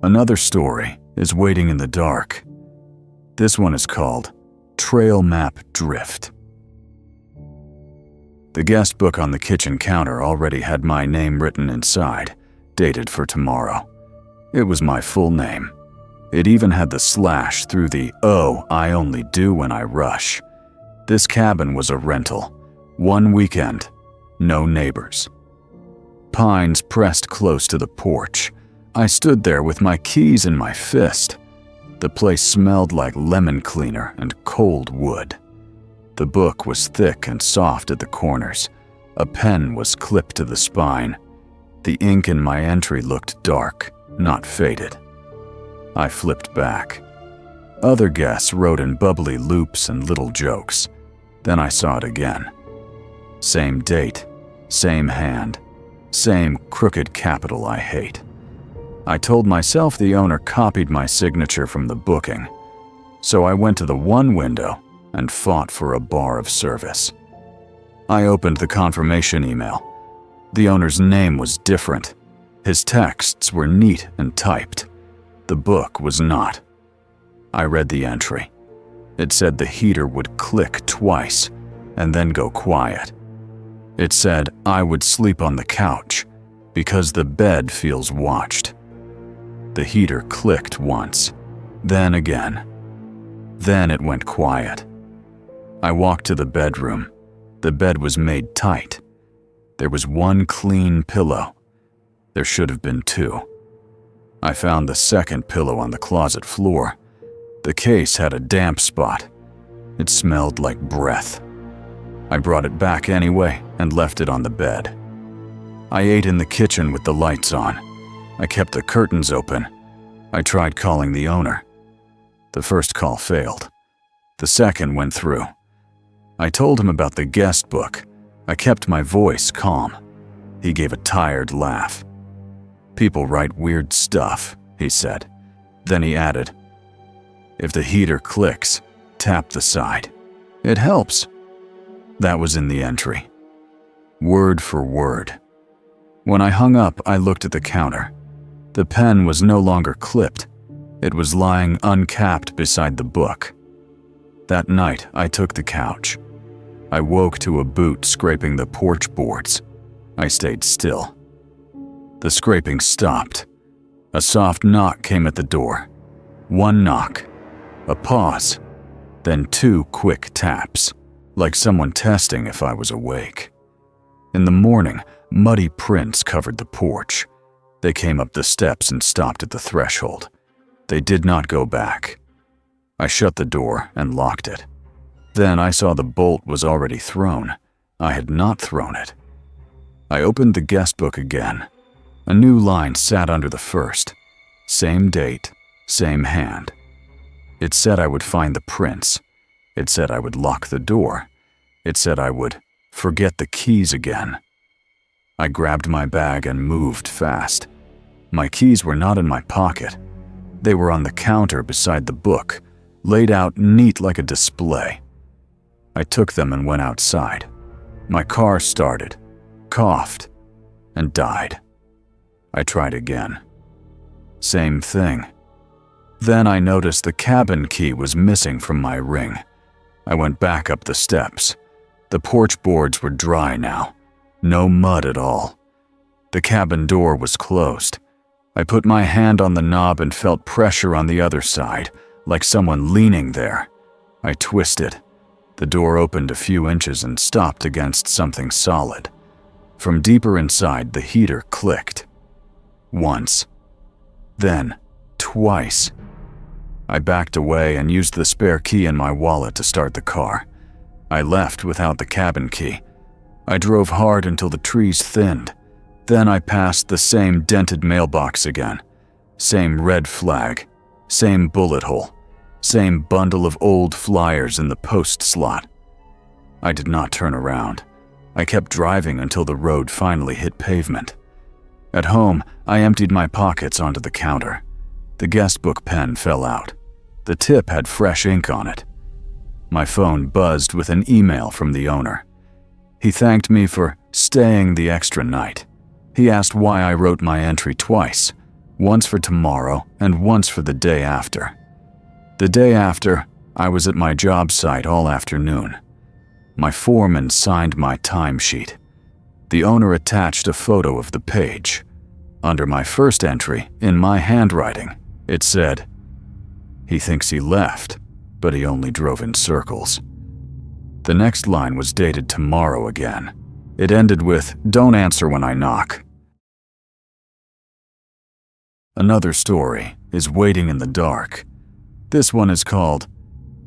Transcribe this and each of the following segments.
Another story is waiting in the dark. This one is called Trail Map Drift. The guest book on the kitchen counter already had my name written inside, dated for tomorrow. It was my full name. It even had the slash through the "Oh, I only do when I rush." This cabin was a rental. 1 weekend, no neighbors. Pines pressed close to the porch. I stood there with my keys in my fist. The place smelled like lemon cleaner and cold wood. The book was thick and soft at the corners. A pen was clipped to the spine. The ink in my entry looked dark, not faded. I flipped back. Other guests wrote in bubbly loops and little jokes. Then I saw it again. Same date, same hand, same crooked capital I hate. I told myself the owner copied my signature from the booking, so I went to the one window and fought for a bar of service. I opened the confirmation email. The owner's name was different. His texts were neat and typed. The book was not. I read the entry. It said the heater would click twice and then go quiet. It said I would sleep on the couch because the bed feels watched. The heater clicked once, then again. Then it went quiet. I walked to the bedroom. The bed was made tight. There was one clean pillow. There should have been two. I found the second pillow on the closet floor. The case had a damp spot. It smelled like breath. I brought it back anyway and left it on the bed. I ate in the kitchen with the lights on. I kept the curtains open. I tried calling the owner. The first call failed. The second went through. I told him about the guest book. I kept my voice calm. He gave a tired laugh. "People write weird stuff," he said. Then he added, "If the heater clicks, tap the side. It helps." That was in the entry. Word for word. When I hung up, I looked at the counter. The pen was no longer clipped. It was lying uncapped beside the book. That night, I took the couch. I woke to a boot scraping the porch boards. I stayed still. The scraping stopped. A soft knock came at the door. One knock, a pause, then two quick taps, like someone testing if I was awake. In the morning, muddy prints covered the porch. They came up the steps and stopped at the threshold. They did not go back. I shut the door and locked it. Then I saw the bolt was already thrown. I had not thrown it. I opened the guest book again. A new line sat under the first. Same date, same hand. It said I would find the prints. It said I would lock the door. It said I would forget the keys again. I grabbed my bag and moved fast. My keys were not in my pocket. They were on the counter beside the book, laid out neat like a display. I took them and went outside. My car started, coughed, and died. I tried again. Same thing. Then I noticed the cabin key was missing from my ring. I went back up the steps. The porch boards were dry now. No mud at all. The cabin door was closed. I put my hand on the knob and felt pressure on the other side, like someone leaning there. I twisted. The door opened a few inches and stopped against something solid. From deeper inside, the heater clicked. Once. Then, twice. I backed away and used the spare key in my wallet to start the car. I left without the cabin key. I drove hard until the trees thinned. Then I passed the same dented mailbox again. Same red flag. Same bullet hole. Same bundle of old flyers in the post slot. I did not turn around. I kept driving until the road finally hit pavement. At home, I emptied my pockets onto the counter. The guest book pen fell out. The tip had fresh ink on it. My phone buzzed with an email from the owner. He thanked me for staying the extra night. He asked why I wrote my entry twice. Once for tomorrow and once for the day after. The day after, I was at my job site all afternoon. My foreman signed my timesheet. The owner attached a photo of the page. Under my first entry, in my handwriting, it said, "He thinks he left, but he only drove in circles." The next line was dated tomorrow again. It ended with, "Don't answer when I knock." Another story is Waiting in the Dark. This one is called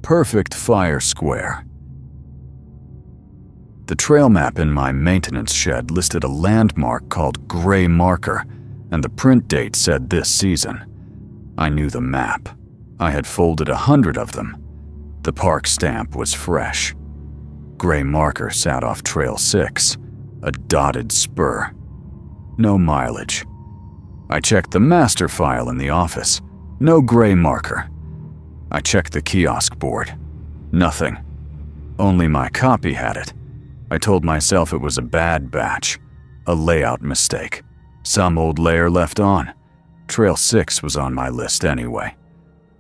Perfect Fire Square. The trail map in my maintenance shed listed a landmark called Gray Marker, and the print date said this season. I knew the map. I had folded 100 of them. The park stamp was fresh. Gray Marker sat off Trail 6, a dotted spur. No mileage. I checked the master file in the office. No Gray Marker. I checked the kiosk board. Nothing. Only my copy had it. I told myself it was a bad batch, a layout mistake. Some old layer left on. Trail 6 was on my list anyway.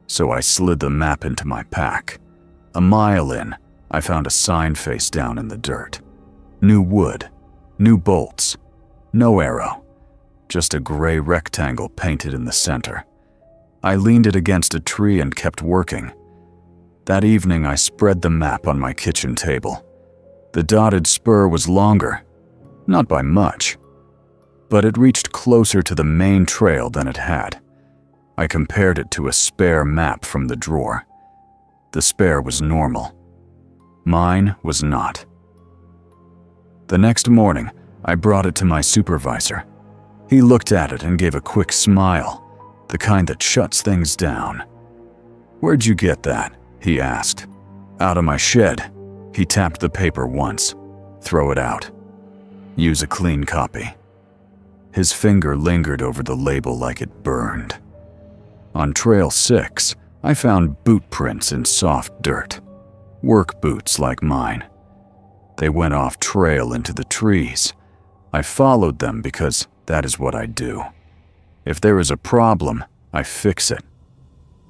So I slid the map into my pack. A mile in, I found a sign face down in the dirt. New wood, new bolts, no arrow, just a gray rectangle painted in the center. I leaned it against a tree and kept working. That evening, I spread the map on my kitchen table. The dotted spur was longer, not by much, but it reached closer to the main trail than it had. I compared it to a spare map from the drawer. The spare was normal. Mine was not. The next morning, I brought it to my supervisor. He looked at it and gave a quick smile, the kind that shuts things down. "Where'd you get that?" he asked. "Out of my shed." He tapped the paper once. "Throw it out. Use a clean copy." His finger lingered over the label like it burned. On Trail 6, I found boot prints in soft dirt. Work boots like mine. They went off trail into the trees. I followed them because that is what I do. If there is a problem, I fix it.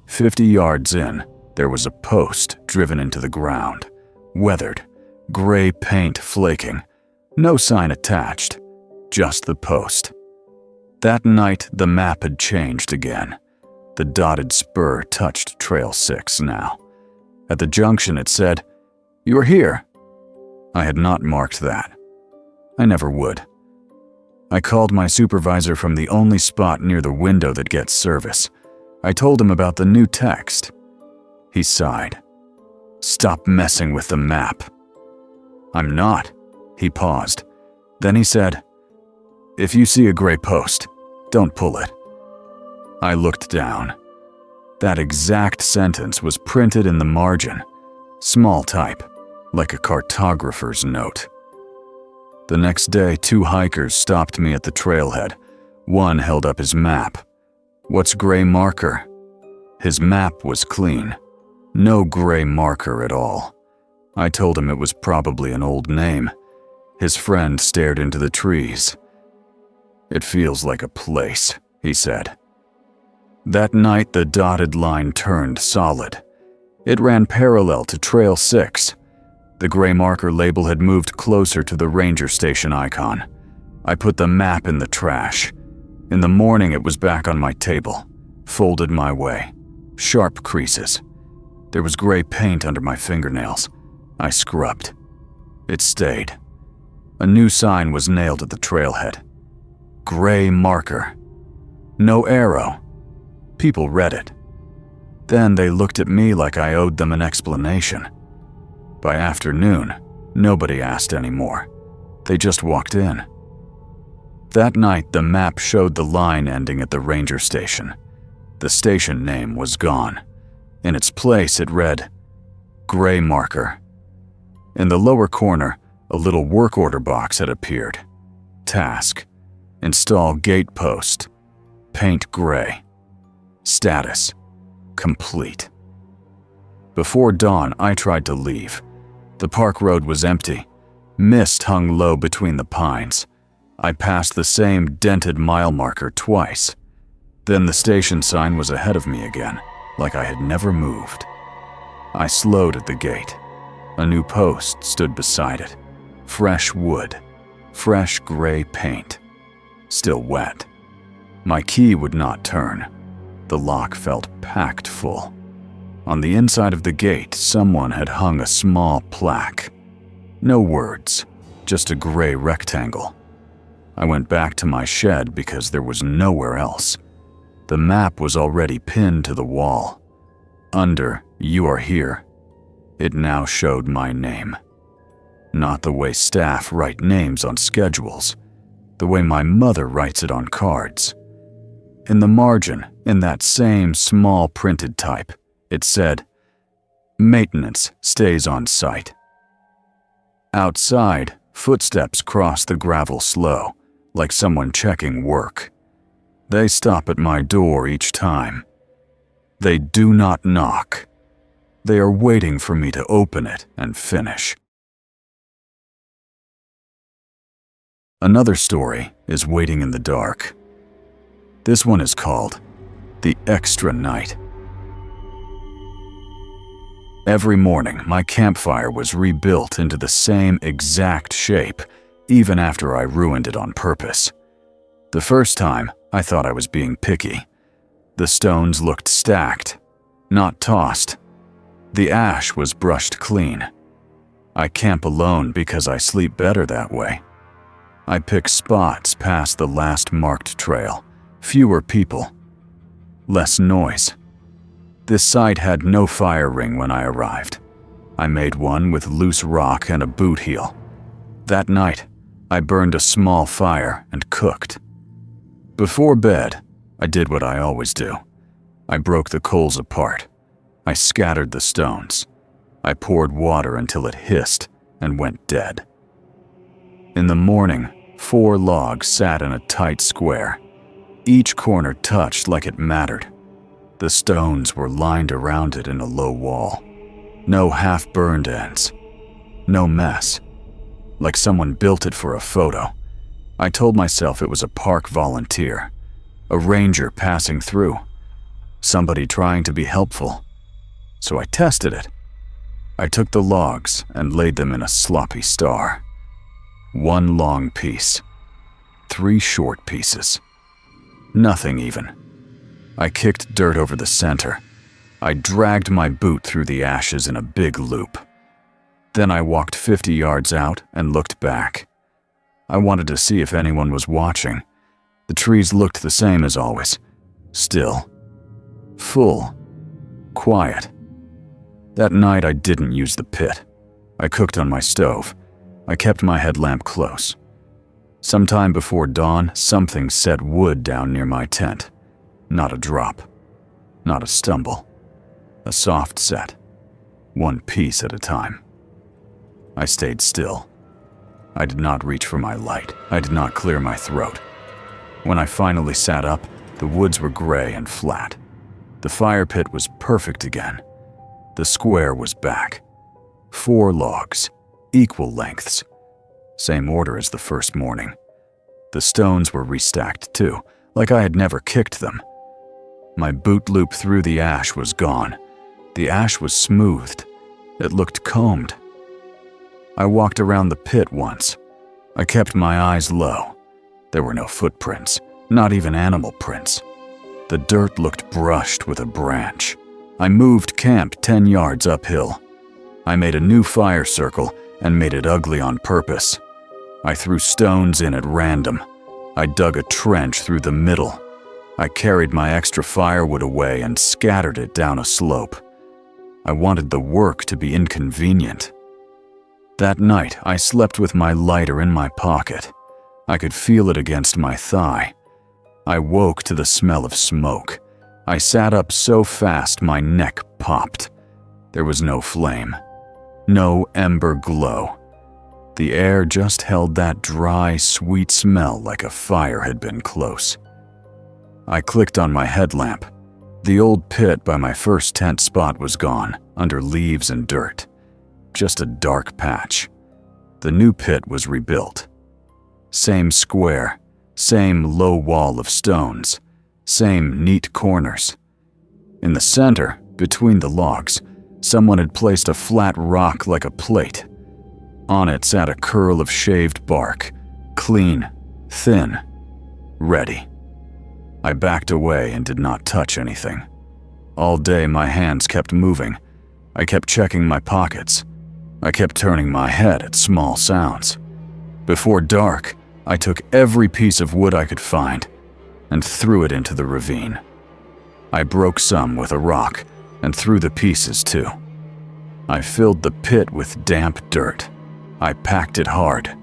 50 yards in, there was a post driven into the ground. Weathered, gray paint flaking. No sign attached, just the post. That night, the map had changed again. The dotted spur touched Trail 6 now. At the junction, it said, "You're here." I had not marked that. I never would. I called my supervisor from the only spot near the window that gets service. I told him about the new text. He sighed. "Stop messing with the map." "I'm not." He paused. Then he said, "If you see a gray post, don't pull it." I looked down. That exact sentence was printed in the margin, small type, like a cartographer's note. The next day, 2 hikers stopped me at the trailhead. One held up his map. "What's Gray Marker?" His map was clean. No gray marker at all. I told him it was probably an old name. His friend stared into the trees. "It feels like a place," he said. That night, the dotted line turned solid. It ran parallel to Trail 6. The gray marker label had moved closer to the ranger station icon. I put the map in the trash. In the morning, it was back on my table, folded my way, sharp creases. There was gray paint under my fingernails. I scrubbed. It stayed. A new sign was nailed at the trailhead. Gray Marker. No arrow. People read it. Then they looked at me like I owed them an explanation. By afternoon, nobody asked anymore. They just walked in. That night, the map showed the line ending at the ranger station. The station name was gone. In its place, it read, Gray Marker. In the lower corner, a little work order box had appeared. Task: install gate post. Paint gray. Status: complete. Before dawn, I tried to leave. The park road was empty. Mist hung low between the pines. I passed the same dented mile marker twice. Then the station sign was ahead of me again, like I had never moved. I slowed at the gate. A new post stood beside it. Fresh wood, fresh gray paint, still wet. My key would not turn. The lock felt packed full. On the inside of the gate, someone had hung a small plaque. No words, just a gray rectangle. I went back to my shed because there was nowhere else. The map was already pinned to the wall. Under "You are here," it now showed my name. Not the way staff write names on schedules, the way my mother writes it on cards. In the margin, in that same small printed type, it said, "Maintenance stays on site." Outside, footsteps cross the gravel slow, like someone checking work. They stop at my door each time. They do not knock. They are waiting for me to open it and finish. Another story is waiting in the dark. This one is called The Extra Night. Every morning, my campfire was rebuilt into the same exact shape, even after I ruined it on purpose. The first time, I thought I was being picky. The stones looked stacked, not tossed. The ash was brushed clean. I camp alone because I sleep better that way. I pick spots past the last marked trail. Fewer people. Less noise. This site had no fire ring when I arrived. I made one with loose rock and a boot heel. That night, I burned a small fire and cooked. Before bed, I did what I always do. I broke the coals apart. I scattered the stones. I poured water until it hissed and went dead. In the morning, 4 logs sat in a tight square. Each corner touched like it mattered. The stones were lined around it in a low wall. No half-burned ends. No mess. Like someone built it for a photo. I told myself it was a park volunteer. A ranger passing through. Somebody trying to be helpful. So I tested it. I took the logs and laid them in a sloppy star. 1 long piece. 3 short pieces. Nothing even. I kicked dirt over the center. I dragged my boot through the ashes in a big loop. Then I walked 50 yards out and looked back. I wanted to see if anyone was watching. The trees looked the same as always. Still. Full. Quiet. That night I didn't use the pit. I cooked on my stove. I kept my headlamp close. Sometime before dawn, something set wood down near my tent. Not a drop. Not a stumble. A soft set. 1 piece at a time. I stayed still. I did not reach for my light. I did not clear my throat. When I finally sat up, the woods were gray and flat. The fire pit was perfect again. The square was back. 4 logs, equal lengths. Same order as the first morning. The stones were restacked too, like I had never kicked them. My boot loop through the ash was gone. The ash was smoothed. It looked combed. I walked around the pit once. I kept my eyes low. There were no footprints, not even animal prints. The dirt looked brushed with a branch. I moved camp 10 yards uphill. I made a new fire circle and made it ugly on purpose. I threw stones in at random. I dug a trench through the middle. I carried my extra firewood away and scattered it down a slope. I wanted the work to be inconvenient. That night, I slept with my lighter in my pocket. I could feel it against my thigh. I woke to the smell of smoke. I sat up so fast my neck popped. There was no flame. No ember glow. The air just held that dry, sweet smell like a fire had been close. I clicked on my headlamp. The old pit by my first tent spot was gone, under leaves and dirt. Just a dark patch. The new pit was rebuilt. Same square, same low wall of stones, Same neat corners. In the center, between the logs, someone had placed a flat rock like a plate. On it sat a curl of shaved bark, clean, thin, ready. I backed away and did not touch anything. All day my hands kept moving. I kept checking my pockets. I kept turning my head at small sounds. Before dark, I took every piece of wood I could find and threw it into the ravine. I broke some with a rock and threw the pieces too. I filled the pit with damp dirt. I packed it hard.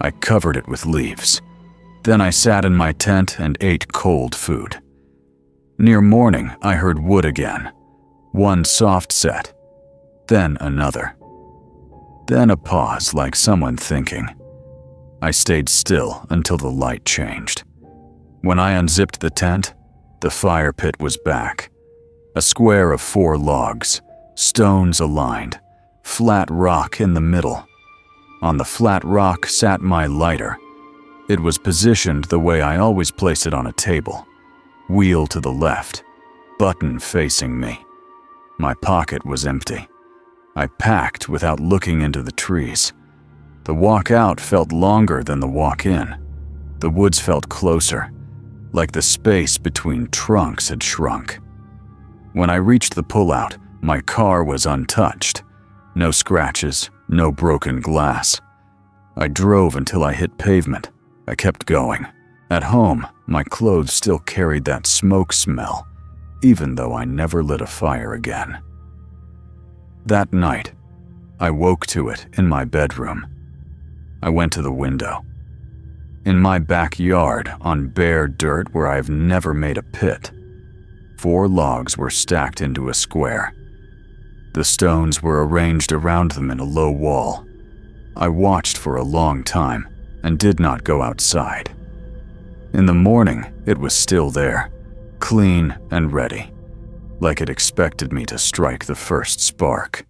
I covered it with leaves. Then I sat in my tent and ate cold food. Near morning, I heard wood again. One soft set, then another. Then a pause like someone thinking. I stayed still until the light changed. When I unzipped the tent, the fire pit was back. A square of 4 logs, stones aligned, flat rock in the middle. On the flat rock sat my lighter. It was positioned the way I always place it on a table. Wheel to the left, button facing me. My pocket was empty. I packed without looking into the trees. The walk out felt longer than the walk in. The woods felt closer, like the space between trunks had shrunk. When I reached the pullout, my car was untouched. No scratches, no broken glass. I drove until I hit pavement. I kept going. At home, my clothes still carried that smoke smell, even though I never lit a fire again. That night, I woke to it in my bedroom. I went to the window. In my backyard, on bare dirt where I've never made a pit, 4 logs were stacked into a square. The stones were arranged around them in a low wall. I watched for a long time and did not go outside. In the morning, it was still there, clean and ready, like it expected me to strike the first spark.